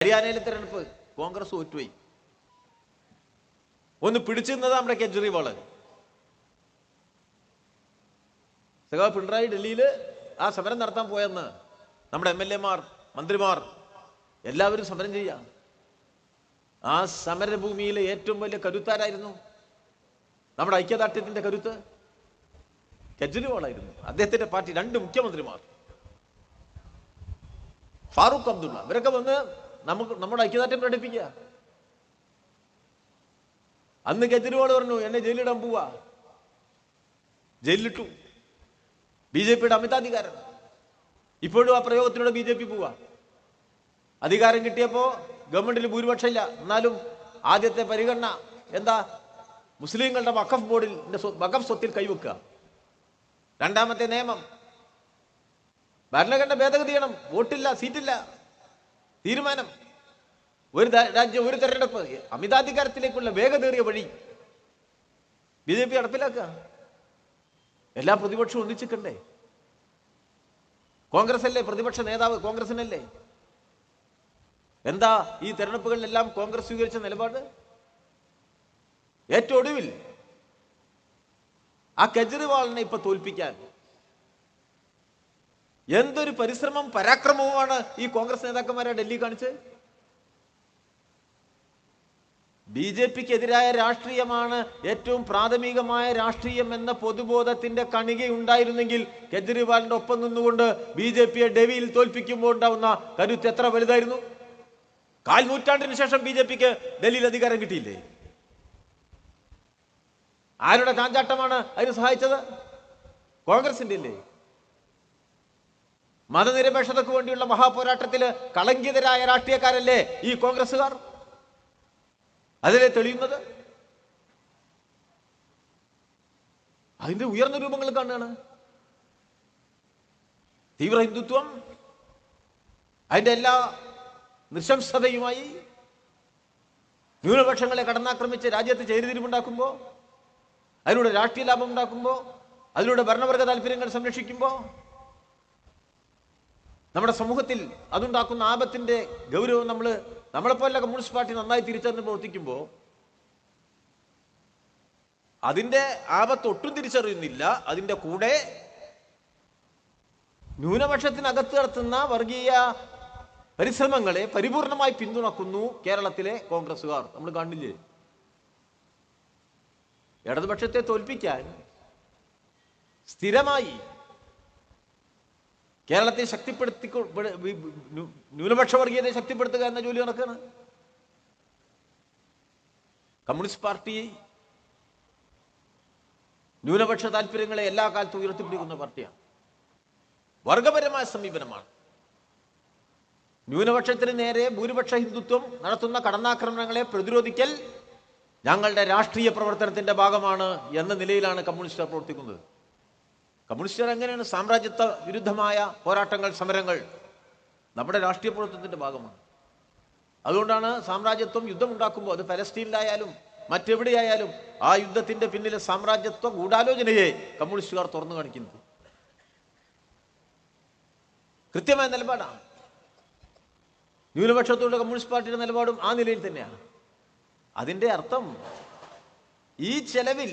ഹരിയാനയിലെ തെരഞ്ഞെടുപ്പ് കോൺഗ്രസ് തോറ്റുപോയി. ഒന്ന് പിടിച്ചു നിന്നത് നമ്മുടെ കെജ്രിവാള്. സഖാവ് പിണറായി ഡൽഹിയിൽ ആ സമരം നടത്താൻ പോയെന്ന് നമ്മുടെ MLA മാർ, മന്ത്രിമാർ എല്ലാവരും സമരം ചെയ്യാം. ആ സമരഭൂമിയിലെ ഏറ്റവും വലിയ കരുത്താരായിരുന്നു? നമ്മുടെ ഐക്യദാർഢ്യത്തിന്റെ കരുത്ത് കെജ്രിവാളായിരുന്നു. അദ്ദേഹത്തിന്റെ പാർട്ടി 2 മുഖ്യമന്ത്രിമാർ, ഫാറൂഖ് അബ്ദുള്ള, ഇവരൊക്കെ വന്ന് നമ്മുടെ ഐക്യദാർഢ്യം പ്രകടിപ്പിക്കുക. അന്ന് കെജ്രിവാൾ പറഞ്ഞു, എന്നെ ജയിലിടാൻ പോവാ. ജയിലിലിട്ടു. BJPയുടെ അമിതാധികാരം. ഇപ്പോഴും ആ പ്രയോഗത്തിലൂടെ BJP പോവാ. അധികാരം കിട്ടിയപ്പോ ഗവൺമെന്റിൽ ഭൂരിപക്ഷം ഇല്ല, എന്നാലും ആദ്യത്തെ പരിഗണന എന്താ? മുസ്ലിങ്ങളുടെ വഖഫ് ബോർഡിൽ വഖഫ് സ്വത്തിൽ കൈവെക്കുക. രണ്ടാമത്തെ നിയമം ഭരണഘടന ഭേദഗതി ചെയ്യണം. വോട്ടില്ല, സീറ്റില്ല, തീരുമാനം. ഒരു രാജ്യം, ഒരു തെരഞ്ഞെടുപ്പ്. അമിതാധികാരത്തിലേക്കുള്ള വേഗതേറിയ വഴി BJP നടപ്പിലാക്കുക. എല്ലാ പ്രതിപക്ഷവും ഒന്നിച്ചിക്കണ്ടേ? കോൺഗ്രസ് അല്ലേ പ്രതിപക്ഷ നേതാവ്? കോൺഗ്രസിനല്ലേ? എന്താ ഈ തെരഞ്ഞെടുപ്പുകളിലെല്ലാം കോൺഗ്രസ് സ്വീകരിച്ച നിലപാട്? ഏറ്റവും ഒടുവിൽ ആ കെജ്രിവാളിനെ ഇപ്പൊ തോൽപ്പിക്കാൻ എന്തൊരു പരിശ്രമം, പരാക്രമവുമാണ് ഈ കോൺഗ്രസ് നേതാക്കന്മാരെ ഡൽഹി കാണിച്ചത്. BJPക്കെതിരായ രാഷ്ട്രീയമാണ് ഏറ്റവും പ്രാഥമികമായ രാഷ്ട്രീയം എന്ന പൊതുബോധത്തിന്റെ കണികയുണ്ടായിരുന്നെങ്കിൽ കെജ്രിവാളിന്റെ ഒപ്പം നിന്നുകൊണ്ട് BJPയെ ഡൽഹിയിൽ തോൽപ്പിക്കുമ്പോൾ ഉണ്ടാവുന്ന കരുത്ത് എത്ര വലുതായിരുന്നു. 4 നൂറ്റാണ്ടിന് ശേഷം BJPക്ക് ഡൽഹിയിൽ അധികാരം കിട്ടിയില്ലേ? ആരുടെ ചാഞ്ചാട്ടമാണ് അതിന് സഹായിച്ചത്? കോൺഗ്രസിന്റെ അല്ലേ? മതനിരപേക്ഷതയ്ക്ക് വേണ്ടിയുള്ള മഹാപോരാട്ടത്തില് കളങ്കിതരായ രാഷ്ട്രീയക്കാരല്ലേ ഈ കോൺഗ്രസ്സുകാർ? അതിലെ തെളിയുന്നത് അതിന്റെ ഉയർന്ന രൂപങ്ങൾ കാണുകയാണ്. തീവ്ര ഹിന്ദുത്വം അതിന്റെ എല്ലാ നിശംസതയുമായി ന്യൂനപക്ഷങ്ങളെ കടന്നാക്രമിച്ച് രാജ്യത്ത് ചേരിതിരിവുണ്ടാക്കുമ്പോൾ, അതിലൂടെ രാഷ്ട്രീയ ലാഭം ഉണ്ടാക്കുമ്പോൾ, അതിലൂടെ ഭരണവർഗ താല്പര്യങ്ങൾ സംരക്ഷിക്കുമ്പോൾ, നമ്മുടെ സമൂഹത്തിൽ അതുണ്ടാക്കുന്ന ആപത്തിന്റെ ഗൗരവം നമ്മളെപ്പോലുള്ള കമ്മ്യൂണിസ്റ്റ് പാർട്ടി നന്നായി തിരിച്ചറിഞ്ഞ് പ്രവർത്തിക്കുമ്പോൾ അതിന്റെ ആപത്ത് ഒട്ടും തിരിച്ചറിയുന്നില്ല. അതിന്റെ കൂടെ ന്യൂനപക്ഷത്തിനകത്ത് നടത്തുന്ന വർഗീയ പരിശ്രമങ്ങളെ പരിപൂർണമായി പിന്തുണക്കുന്നു കേരളത്തിലെ കോൺഗ്രസുകാർ. നമ്മൾ കാണില്ലേ? ഇടതുപക്ഷത്തെ തോൽപ്പിക്കാൻ സ്ഥിരമായി കേരളത്തെ ശക്തിപ്പെടുത്തി, ന്യൂനപക്ഷ വർഗീയതയെ ശക്തിപ്പെടുത്തുക എന്ന ജോലി നടക്കുകയാണ്. കമ്മ്യൂണിസ്റ്റ് പാർട്ടി ന്യൂനപക്ഷ താല്പര്യങ്ങളെ എല്ലാ കാലത്തും ഉയർത്തിപ്പിടിക്കുന്ന പാർട്ടിയാണ്. വർഗപരമായ സമീപനമാണ്. ന്യൂനപക്ഷത്തിന് നേരെ ഭൂരിപക്ഷ ഹിന്ദുത്വം നടത്തുന്ന കടന്നാക്രമണങ്ങളെ പ്രതിരോധിക്കൽ ഞങ്ങളുടെ രാഷ്ട്രീയ പ്രവർത്തനത്തിന്റെ ഭാഗമാണ് എന്ന നിലയിലാണ് കമ്മ്യൂണിസ്റ്റുകാർ പ്രവർത്തിക്കുന്നത്. കമ്മ്യൂണിസ്റ്റുകാർ എങ്ങനെയാണ്? സാമ്രാജ്യത്വ വിരുദ്ധമായ പോരാട്ടങ്ങൾ, സമരങ്ങൾ നമ്മുടെ രാഷ്ട്രീയ പ്രവർത്തനത്തിന്റെ ഭാഗമാണ്. അതുകൊണ്ടാണ് സാമ്രാജ്യത്വം യുദ്ധമുണ്ടാക്കുമ്പോൾ, അത് പലസ്തീനിലായാലും മറ്റെവിടെയായാലും, ആ യുദ്ധത്തിന്റെ പിന്നിലെ സാമ്രാജ്യത്വ ഗൂഢാലോചനയെ കമ്മ്യൂണിസ്റ്റുകാർ തുറന്നു കാണിക്കുന്നത്. കൃത്യമായ നിലപാടാണ്. ന്യൂനപക്ഷത്തോട് കമ്മ്യൂണിസ്റ്റ് പാർട്ടിയുടെ നിലപാടും ആ നിലയിൽ തന്നെയാണ്. അതിന്റെ അർത്ഥം ഈ ചെലവിൽ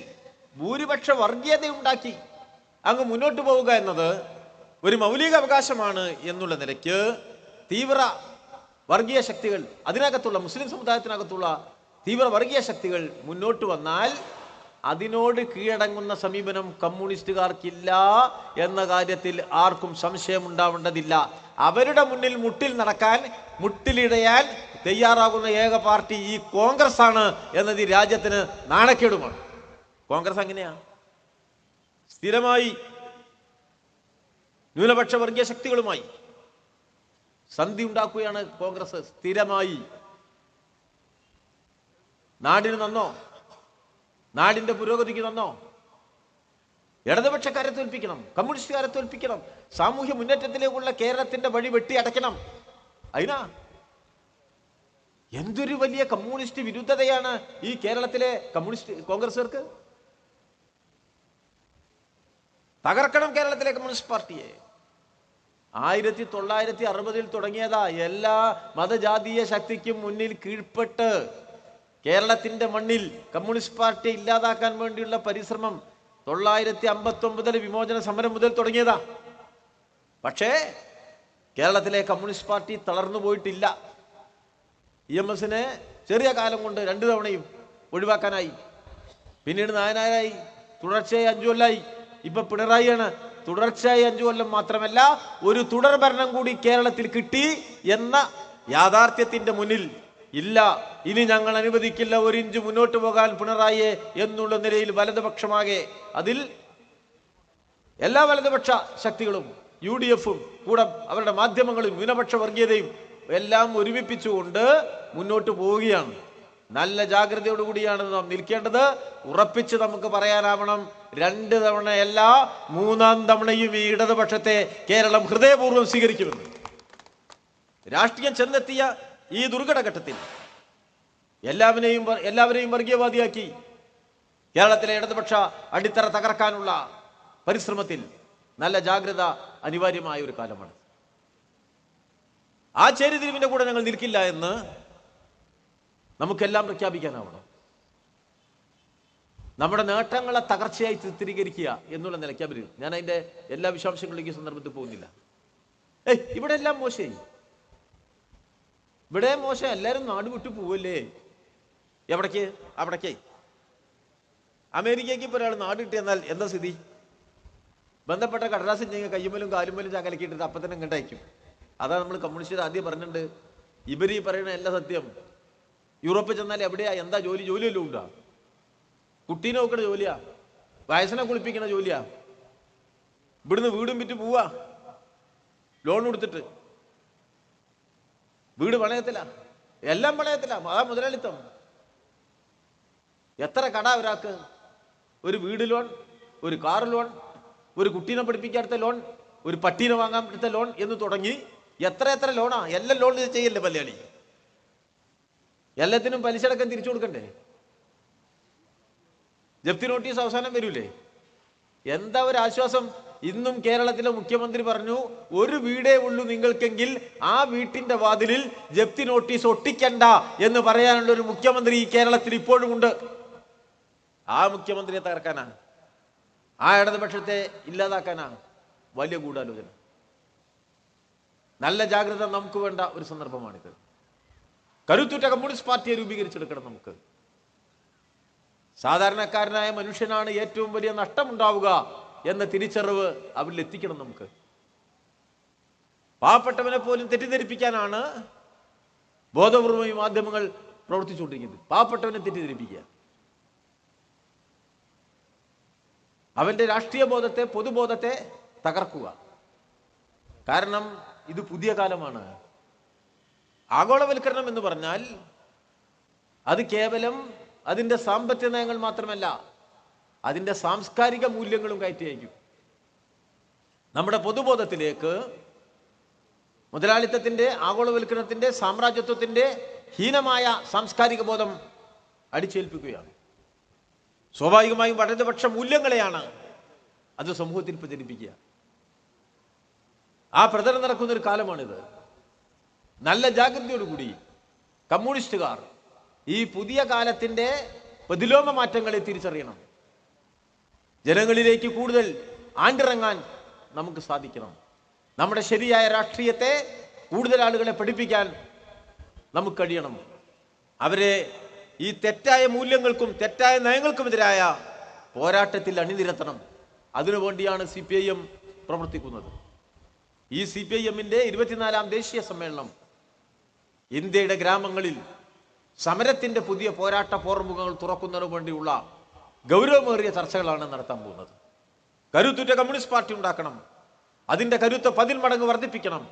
ഭൂരിപക്ഷ വർഗീയത ഉണ്ടാക്കി അങ്ങ് മുന്നോട്ട് പോവുക എന്നത് ഒരു മൗലിക അവകാശമാണ് എന്നുള്ള നിലയ്ക്ക് തീവ്ര വർഗീയ ശക്തികൾ, അതിനകത്തുള്ള മുസ്ലിം സമുദായത്തിനകത്തുള്ള തീവ്ര വർഗീയ ശക്തികൾ മുന്നോട്ട് വന്നാൽ അതിനോട് കീഴടങ്ങുന്ന സമീപനം കമ്മ്യൂണിസ്റ്റുകാർക്കില്ല എന്ന കാര്യത്തിൽ ആർക്കും സംശയമുണ്ടാവേണ്ടതില്ല. അവരുടെ മുന്നിൽ മുട്ടിലിടയാൻ തയ്യാറാകുന്ന ഏക പാർട്ടി ഈ കോൺഗ്രസ് ആണ് എന്നത് ഈ രാജ്യത്തിന് നാണക്കേടുമാണ്. കോൺഗ്രസ് അങ്ങനെയാണ്. സ്ഥിരമായി ന്യൂനപക്ഷ വർഗീയ ശക്തികളുമായി സന്ധി ഉണ്ടാക്കുകയാണ് കോൺഗ്രസ്. സ്ഥിരമായി നാടിന് നന്നോ, നാടിന്റെ പുരോഗതിക്ക് നന്നോ, ഇടതുപക്ഷക്കാരെ തോൽപ്പിക്കണം, കമ്മ്യൂണിസ്റ്റുകാരെ തോൽപ്പിക്കണം, സാമൂഹ്യ മുന്നേറ്റത്തിലേക്കുള്ള കേരളത്തിന്റെ വഴി വെട്ടി അടയ്ക്കണം. അതിനാ എന്തൊരു വലിയ കമ്മ്യൂണിസ്റ്റ് വിരുദ്ധതയാണ് ഈ കേരളത്തിലെ കോൺഗ്രസുകാർക്ക്. തകർക്കണം കേരളത്തിലെ കമ്മ്യൂണിസ്റ്റ് പാർട്ടിയെ. 1960 തുടങ്ങിയതാ. എല്ലാ മതജാതീയ ശക്തിക്കും മുന്നിൽ കീഴ്പ്പെട്ട് കേരളത്തിന്റെ മണ്ണിൽ കമ്മ്യൂണിസ്റ്റ് പാർട്ടി ഇല്ലാതാക്കാൻ വേണ്ടിയുള്ള പരിശ്രമം 959 വിമോചന സമരം മുതൽ തുടങ്ങിയതാ. പക്ഷേ കേരളത്തിലെ കമ്മ്യൂണിസ്റ്റ് പാർട്ടി തളർന്നു പോയിട്ടില്ല. EMS ചെറിയ കാലം കൊണ്ട് 2 തവണയും ഒഴിവാക്കാനായി. പിന്നീട് നായനാരായി, തുടർച്ചയായി 5 കൊല്ലായി. ഇപ്പൊ പിണറായിയാണ്. തുടർച്ചയായി 5 കൊല്ലം മാത്രമല്ല, ഒരു തുടർ ഭരണം കൂടി കേരളത്തിൽ കിട്ടി എന്ന യാഥാർത്ഥ്യത്തിന്റെ മുന്നിൽ ഇല്ല, ഇനി ഞങ്ങൾ അനുവദിക്കില്ല 1 ഇഞ്ച് മുന്നോട്ട് പോകാൻ പിണറായിയെ എന്നുള്ള നിലയിൽ വലതുപക്ഷമാകെ, അതിൽ എല്ലാ വലതുപക്ഷ ശക്തികളും UDF-ഉം കൂടെ അവരുടെ മാധ്യമങ്ങളും ന്യൂനപക്ഷ വർഗീയതയും എല്ലാം ഒരുമിപ്പിച്ചുകൊണ്ട് മുന്നോട്ട് പോവുകയാണ്. നല്ല ജാഗ്രതയോടുകൂടിയാണ് നാം നിൽക്കേണ്ടത്. ഉറപ്പിച്ച് നമുക്ക് പറയാനാവണം, 2 തവണയല്ല 3-ാം തവണയും ഈ ഇടതുപക്ഷത്തെ കേരളം ഹൃദയപൂർവ്വം സ്വീകരിക്കുമെന്ന്. രാഷ്ട്രീയം ചെന്നെത്തിയ ഈ ദുർഘടഘട്ടത്തിൽ എല്ലാവരെയും വർഗീയവാദിയാക്കി കേരളത്തിലെ ഇടതുപക്ഷ അടിത്തറ തകർക്കാനുള്ള പരിശ്രമത്തിൽ നല്ല ജാഗ്രത അനിവാര്യമായ ഒരു കാലമാണ്. ആ ചേരിതിരിവിന്റെ കൂടെ ഞങ്ങൾ നിൽക്കില്ല എന്ന് നമുക്കെല്ലാം പ്രഖ്യാപിക്കാനാവണം. നമ്മുടെ നേട്ടങ്ങളെ തകർച്ചയായി ചിത്രീകരിക്കുക എന്നുള്ള നിലയ്ക്ക് അവർ, ഞാൻ അതിന്റെ എല്ലാ വിശദാംശങ്ങളിലേക്ക് സന്ദർഭത്തിൽ പോകുന്നില്ല. ഇവിടെ എല്ലാം മോശമായി, ഇവിടെ മോശം, എല്ലാവരും നാട് വിട്ടു പോവല്ലേ. എവിടേക്ക്? അവിടേക്ക്. അമേരിക്കയ്ക്ക് ഇപ്പോൾ ഒരാൾ നാട് കിട്ടിയെന്നാൽ എന്താ സ്ഥിതി? ബന്ധപ്പെട്ട കടലാസ് കയ്യുമ്മലും കാലുമ്മലും ചാക്കലക്കിയിട്ടിട്ട് അപ്പം തന്നെ ഇങ്ങോട്ട് അയക്കും. അതാ നമ്മൾ കമ്മ്യൂണിസ്റ്റ് ആദ്യം പറഞ്ഞിട്ടുണ്ട്. ഇവർ ഈ പറയുന്ന എല്ലാ സത്യം. യൂറോപ്പിൽ ചെന്നാൽ എവിടെയാ, എന്താ ജോലി? ജോലിയല്ലോ ഉണ്ടാ. കുട്ടീനെ നോക്കണ ജോലിയാ, വയസ്സിനെ കുളിപ്പിക്കണ ജോലിയാ. ഇവിടുന്ന് വീടും വിറ്റ് പോവാ, ലോൺ കൊടുത്തിട്ട്. വീട് പണയത്തില്ല, എല്ലാം പണയത്തില്ല. അതാ മുതലാളിത്തം. എത്ര കട ഒരാൾക്ക്? ഒരു വീട് ലോൺ, ഒരു കാർ ലോൺ, ഒരു കുട്ടീനെ പഠിപ്പിക്കാത്ത ലോൺ, ഒരു പട്ടീനെ വാങ്ങാൻ എടുത്ത ലോൺ എന്ന് തുടങ്ങി എത്ര ലോണാ. എല്ലാം ലോൺ ചെയ്യല്ലേ മലയാളി. എല്ലാത്തിനും പലിശടക്കം തിരിച്ചു കൊടുക്കണ്ടേ? ജപ്തി നോട്ടീസ് അവസാനം വരൂലേ? എന്താ ഒരു ആശ്വാസം? ഇന്നും കേരളത്തിലെ മുഖ്യമന്ത്രി പറഞ്ഞു, ഒരു വീടേ ഉള്ളൂ നിങ്ങൾക്കെങ്കിൽ ആ വീട്ടിന്റെ വാതിലിൽ ജപ്തി നോട്ടീസ് ഒട്ടിക്കണ്ട എന്ന് പറയാനുള്ള ഒരു മുഖ്യമന്ത്രി ഈ കേരളത്തിൽ ഇപ്പോഴും ഉണ്ട്. ആ മുഖ്യമന്ത്രിയെ തകർക്കാനാ, ആ ഇടതുപക്ഷത്തെ ഇല്ലാതാക്കാനാ വലിയ ഗൂഢാലോചന. നല്ല ജാഗ്രത നമുക്ക് വേണ്ട ഒരു സന്ദർഭമാണിത്. കരുത്തുറ്റ കമ്മ്യൂണിസ്റ്റ് പാർട്ടിയെ രൂപീകരിച്ചെടുക്കണം നമുക്ക്. സാധാരണക്കാരനായ മനുഷ്യനാണ് ഏറ്റവും വലിയ നഷ്ടമുണ്ടാവുക എന്ന തിരിച്ചറിവ് അവരിൽ എത്തിക്കണം നമുക്ക്. പാവപ്പെട്ടവനെ പോലും തെറ്റിദ്ധരിപ്പിക്കാനാണ് ബോധപൂർവ്വം ഈ മാധ്യമങ്ങൾ പ്രവർത്തിച്ചുകൊണ്ടിരിക്കുന്നത്. പാവപ്പെട്ടവനെ തെറ്റിദ്ധരിപ്പിക്കുക, അവന്റെ രാഷ്ട്രീയ ബോധത്തെ, പൊതുബോധത്തെ തകർക്കുക. കാരണം ഇത് പുതിയ കാലമാണ്. ആഗോളവൽക്കരണം എന്ന് പറഞ്ഞാൽ അത് കേവലം അതിൻ്റെ സാമ്പത്തിക നയങ്ങൾ മാത്രമല്ല, അതിൻ്റെ സാംസ്കാരിക മൂല്യങ്ങളും കയറ്റി അയക്കും. നമ്മുടെ പൊതുബോധത്തിലേക്ക് മുതലാളിത്തത്തിൻ്റെ, ആഗോളവൽക്കരണത്തിൻ്റെ, സാമ്രാജ്യത്വത്തിൻ്റെ ഹീനമായ സാംസ്കാരിക ബോധം അടിച്ചേൽപ്പിക്കുകയാണ്. സ്വാഭാവികമായും വലതുപക്ഷ മൂല്യങ്ങളെയാണ് അത് സമൂഹത്തിൽ പ്രചരിപ്പിക്കുക. ആ പ്രചരണം നടക്കുന്നൊരു കാലമാണിത്. നല്ല ജാഗ്രതയോടുകൂടി കമ്മ്യൂണിസ്റ്റുകാർ ഈ പുതിയ കാലത്തിൻ്റെ പ്രതിലോമ മാറ്റങ്ങളെ തിരിച്ചറിയണം. ജനങ്ങളിലേക്ക് കൂടുതൽ ആണ്ടിറങ്ങാൻ നമുക്ക് സാധിക്കണം. നമ്മുടെ ശരിയായ രാഷ്ട്രീയത്തെ കൂടുതൽ ആളുകളെ പഠിപ്പിക്കാൻ നമുക്ക് കഴിയണം. അവരെ ഈ തെറ്റായ മൂല്യങ്ങൾക്കും തെറ്റായ നയങ്ങൾക്കുമെതിരായ പോരാട്ടത്തിൽ അണിനിരത്തണം. അതിനുവേണ്ടിയാണ് CPIM പ്രവർത്തിക്കുന്നത്. ഈ CPIM-ന്റെ 24ാം ദേശീയ സമ്മേളനം ഇന്ത്യയുടെ ഗ്രാമങ്ങളിൽ സമരത്തിന്റെ പുതിയ പോരാട്ട പോർമുഖങ്ങൾ തുറക്കുന്നതിനു വേണ്ടിയുള്ള ഗൗരവമേറിയ ചർച്ചകളാണ് നടത്താൻ പോകുന്നത്. കരുത്തുറ്റ കമ്മ്യൂണിസ്റ്റ് പാർട്ടി ഉണ്ടാക്കണം. അതിന്റെ കരുത്ത് 10 മടങ്ങ് വർദ്ധിപ്പിക്കണം.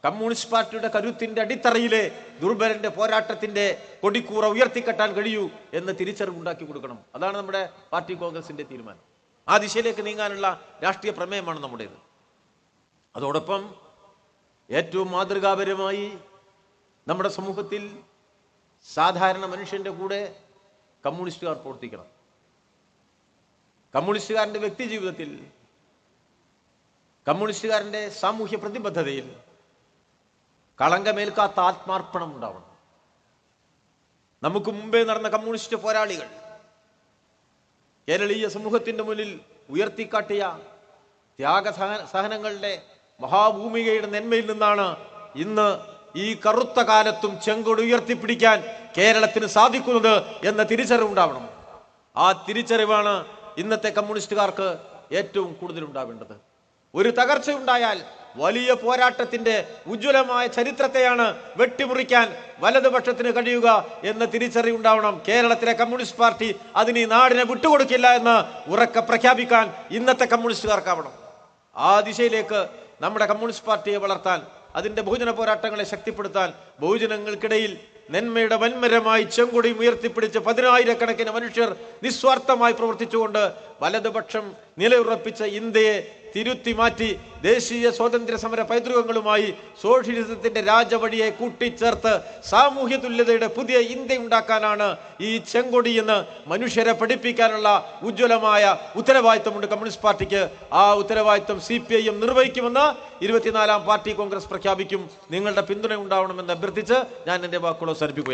കമ്മ്യൂണിസ്റ്റ് പാർട്ടിയുടെ കരുത്തിന്റെ അടിത്തറയിലെ ദുർബലന്റെ പോരാട്ടത്തിന്റെ കൊടിക്കൂറ ഉയർത്തിക്കെട്ടാൻ കഴിയൂ എന്ന് തിരിച്ചറിവുണ്ടാക്കി കൊടുക്കണം. അതാണ് നമ്മുടെ പാർട്ടി കോൺഗ്രസിന്റെ തീരുമാനം. ആ ദിശയിലേക്ക് നീങ്ങാനുള്ള രാഷ്ട്രീയ പ്രമേയമാണ് നമ്മുടേത്. അതോടൊപ്പം ഏറ്റവും മാതൃകാപരമായി നമ്മുടെ സമൂഹത്തിൽ സാധാരണ മനുഷ്യന്റെ കൂടെ കമ്മ്യൂണിസ്റ്റുകാർ പ്രവർത്തിക്കണം. കമ്മ്യൂണിസ്റ്റുകാരന്റെ വ്യക്തി ജീവിതത്തിൽ കമ്മ്യൂണിസ്റ്റുകാരന്റെ സാമൂഹ്യ പ്രതിബദ്ധതയിൽ കളങ്കമേൽക്കാത്ത ആത്മാർപ്പണം ഉണ്ടാവണം. നമുക്ക് മുമ്പേ നടന്ന കമ്മ്യൂണിസ്റ്റ് പോരാളികൾ കേരളീയ സമൂഹത്തിന്റെ മുന്നിൽ ഉയർത്തിക്കാട്ടിയ സഹനങ്ങളുടെ മഹാഭൂമികയുടെ നന്മയിൽ നിന്നാണ് ഇന്ന് ഈ കറുത്ത കാലത്തും ചെങ്കൊടി ഉയർത്തിപ്പിടിക്കാൻ കേരളത്തിന് സാധിക്കുന്നത് എന്ന തിരിച്ചറിവുണ്ടാവണം. ആ തിരിച്ചറിവാണ് ഇന്നത്തെ കമ്മ്യൂണിസ്റ്റുകാർക്ക് ഏറ്റവും കൂടുതൽ ഉണ്ടാവേണ്ടത്. ഒരു തകർച്ചയുണ്ടായാൽ വലിയ പോരാട്ടത്തിന്റെ ഉജ്ജ്വലമായ ചരിത്രത്തെയാണ് വെട്ടിമുറിക്കാൻ വലതുപക്ഷത്തിന് കഴിയുക എന്ന തിരിച്ചറിവുണ്ടാവണം. കേരളത്തിലെ കമ്മ്യൂണിസ്റ്റ് പാർട്ടി അതിന് ഈ നാടിനെ വിട്ടുകൊടുക്കില്ല എന്ന് ഉറക്കെ പ്രഖ്യാപിക്കാൻ ഇന്നത്തെ കമ്മ്യൂണിസ്റ്റുകാർക്കാവണം. ആ ദിശയിലേക്ക് നമ്മുടെ കമ്മ്യൂണിസ്റ്റ് പാർട്ടിയെ വളർത്താൻ, അതിന്റെ ബഹുജന പോരാട്ടങ്ങളെ ശക്തിപ്പെടുത്താൻ, ബഹുജനങ്ങൾക്കിടയിൽ നന്മയുടെ വൻമരമായി ചെങ്കൊടി ഉയർത്തിപ്പിടിച്ച് 10,000-കണക്കിന് മനുഷ്യർ നിസ്വാർത്ഥമായി പ്രവർത്തിച്ചുകൊണ്ട് വലതുപക്ഷം നിലയുറപ്പിച്ച ഇന്ത്യയെ തിരുത്തി മാറ്റി ദേശീയ സ്വാതന്ത്ര്യ സമര പൈതൃകങ്ങളുമായി സോഷ്യലിസത്തിന്റെ രാജവഴിയെ കൂട്ടിച്ചേർത്ത് സാമൂഹ്യ തുല്യതയുടെ പുതിയ ഇന്ത്യ ഉണ്ടാക്കാനാണ് ഈ ചെങ്കൊടി എന്ന് മനുഷ്യരെ പഠിപ്പിക്കാനുള്ള ഉജ്ജ്വലമായ ഉത്തരവാദിത്വമുണ്ട് കമ്മ്യൂണിസ്റ്റ് പാർട്ടിക്ക്. ആ ഉത്തരവാദിത്വം CPIM നിർവഹിക്കുമെന്ന് 24-ാം പാർട്ടി കോൺഗ്രസ് പ്രഖ്യാപിക്കും. നിങ്ങളുടെ പിന്തുണ ഉണ്ടാവണമെന്ന് അഭ്യർത്ഥിച്ച് ഞാൻ എൻ്റെ വാക്കുകൾ അവസാനിപ്പിക്കുകയാണ്.